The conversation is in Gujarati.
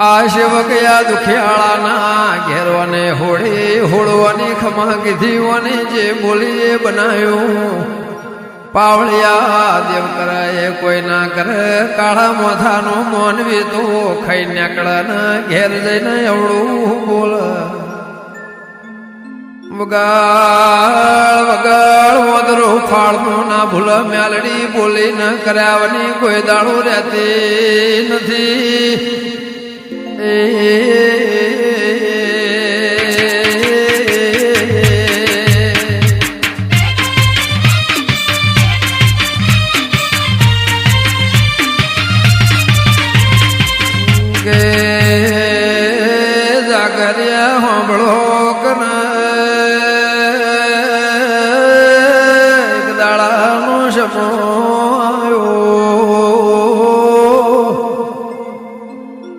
આ સેવકયા દુખિયાળાના ઘેરવાને હોળી હોળવાની ખમા કીધીઓને જે બોલીએ બનાવ્યું પાવળિયા દેવ કરાય કોઈ ના કરે કાળા મોથાનો મોનવી તો ખાઈ નીકળાના ઘેર જઈને એવડું બોલ વગાડ વગાડ મોદરો ફાળનું ના ભૂલ મેલડી બોલી ન કર્યાવની કોઈ દાડો રહેતી નથી કે